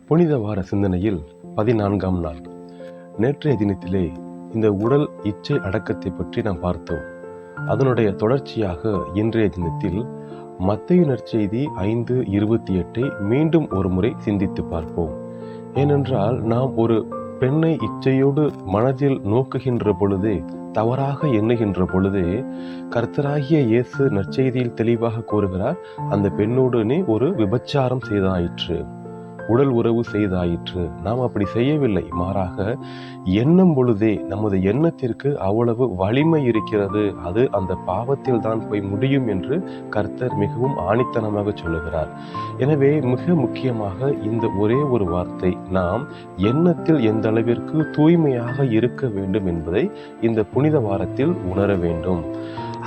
புனித வார சிந்தனையில் 14ஆம் நாள். நேற்றைய தினத்திலே இந்த உடல் இச்சை அடக்கத்தை பற்றி நாம் பார்த்தோம். அதனுடைய தொடர்ச்சியாக இன்றைய தினத்தில் மத்தேயு நற்செய்தி 5:28 மீண்டும் ஒரு முறை சிந்தித்து பார்ப்போம். ஏனென்றால் நாம் ஒரு பெண்ணை இச்சையோடு மனதில் நோக்குகின்ற பொழுது, தவறாக எண்ணுகின்ற பொழுது, கர்த்தராகிய இயேசு நற்செய்தியில் தெளிவாக கூறுகிறார், அந்த பெண்ணோடு ஒரு விபச்சாரம் செய்தாயிற்று, உடல் உறவு செய்தாயிற்று. நாம் அப்படி செய்யவில்லை. மாறாக எண்ணும் பொழுதே நமது எண்ணத்திற்கு அவ்வளவு வலிமை இருக்கிறது. அது அந்த பாவத்தில் தான் போய் முடியும் என்று கர்த்தர் மிகவும் ஆணித்தனமாக சொல்லுகிறார். எனவே மிக முக்கியமாக இந்த ஒரே ஒரு வார்த்தை, நாம் எண்ணத்தில் எந்த அளவிற்கு தூய்மையாக இருக்க வேண்டும் என்பதை இந்த புனித வாரத்தில் உணர வேண்டும்.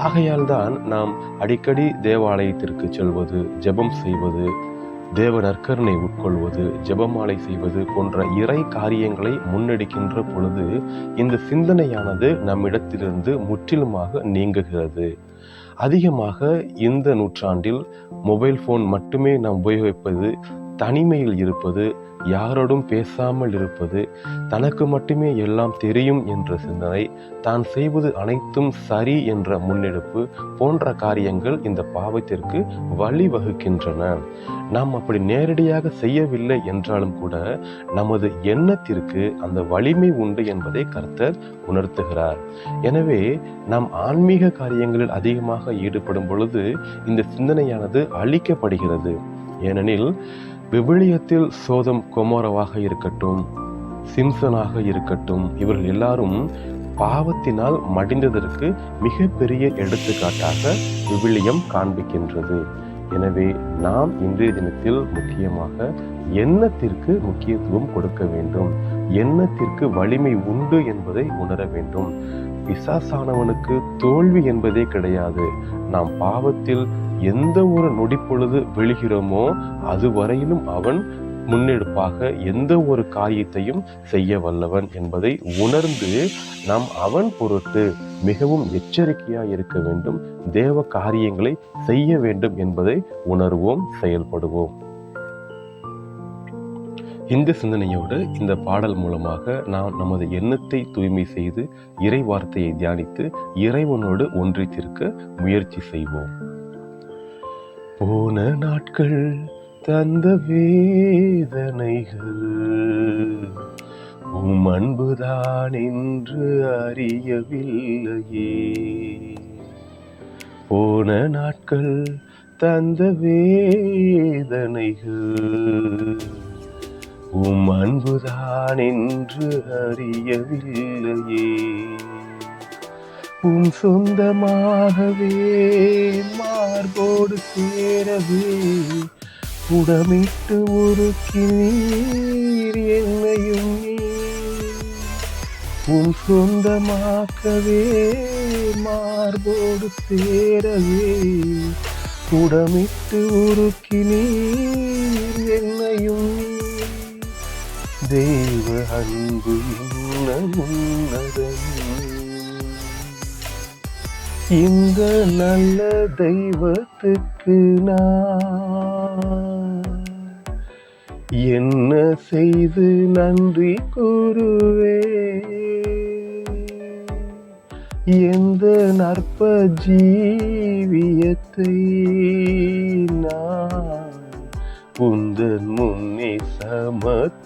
ஆகையால் தான் நாம் அடிக்கடி தேவாலயத்திற்கு செல்வது, ஜெபம் செய்வது, தேவ நற்கருணை உட்கொள்வது, ஜெபமாலை செய்வது போன்ற இறை காரியங்களை முன்னெடுக்கின்ற பொழுது இந்த சிந்தனையானது நம்மிடத்திலிருந்து முற்றிலுமாக நீங்குகிறது. அதிகமாக இந்த நூற்றாண்டில் மொபைல் போன் மட்டுமே நாம் உபயோகிப்பது, தனிமையில் இருப்பது, யாரோடும் பேசாமல் இருப்பது, தனக்கு மட்டுமே எல்லாம் தெரியும் என்ற சிந்தனை, தான் செய்வது அனைத்தும் சரி என்ற முன்னெடுப்பு போன்ற காரியங்கள் இந்த பாவத்திற்கு வழிவகுக்கின்றன. நாம் அப்படி நேரடியாக செய்யவில்லை என்றாலும் கூட நமது எண்ணத்திற்கு அந்த வலிமை உண்டு என்பதை கர்த்தர் உணர்த்துகிறார். எனவே நாம் ஆன்மீக காரியங்களில் அதிகமாக ஈடுபடும் பொழுது இந்த சிந்தனையானது அழிக்கப்படுகிறது. ஏனெனில் விவிலியத்தில் சோதம் கொமோராவாக இருக்கட்டும், சிம்சனாக இருக்கட்டும், இவர்கள் எல்லாரும் பாவத்தினால் மடிந்ததற்கு மிக பெரிய எடுத்துக்காட்டாக விவிலியம் காண்பிக்கின்றது. எனவே நாம் இன்றைய தினத்தில் முக்கியமாக எண்ணத்திற்கு முக்கியத்துவம் கொடுக்க வேண்டும். எண்ணத்திற்கு வலிமை உண்டு என்பதை உணர வேண்டும். பிசாசானவனுக்கு தோல்வி என்பதே கிடையாது. நாம் பாவத்தில் எந்த ஒரு நொடிப்பொழுது விழுகிறோமோ அதுவரையிலும் அவன் முன்னெடுப்பாக எந்த ஒரு காரியத்தையும் செய்ய வல்லவன் என்பதை உணர்ந்து நாம் அவன் பொருட்டு மிகவும் எச்சரிக்கையாக இருக்க வேண்டும். தேவ காரியங்களை செய்ய வேண்டும் என்பதை உணர்வோம், செயல்படுவோம். இந்த சிந்தனையோடு இந்த பாடல் மூலமாக நாம் நமது எண்ணத்தை தூய்மை செய்து இறை வார்த்தையை தியானித்து இறைவனோடு ஒன்றித்திருக்க முயற்சி செய்வோம். போன நாட்கள் தந்த வேதனைகள் உம் அன்புதான் என்று அறியவில்லையே. போன நாட்கள் தந்த வேதனைகள் உம் அன்புதான் என்று அறியவில்லையே. உம் சொந்தமாகவே மார்போடு சேரவே உடமிட்டு உருக்கினீர் என்னையும். உம் சொந்தமாக்கவே மார்போடு சேரவே உடமிட்டு உருக்கினீர் என்னையும். தெய்வ அன்பு உன்னதம், இந்த நல்ல தெய்வத்துக்கு நான் என்ன செய்து நன்றி கூறுவே. எந்த நற்ப ஜீவியத்தை நான் உந்தன் முன்னே சமர்ப்பிக்கலாம்.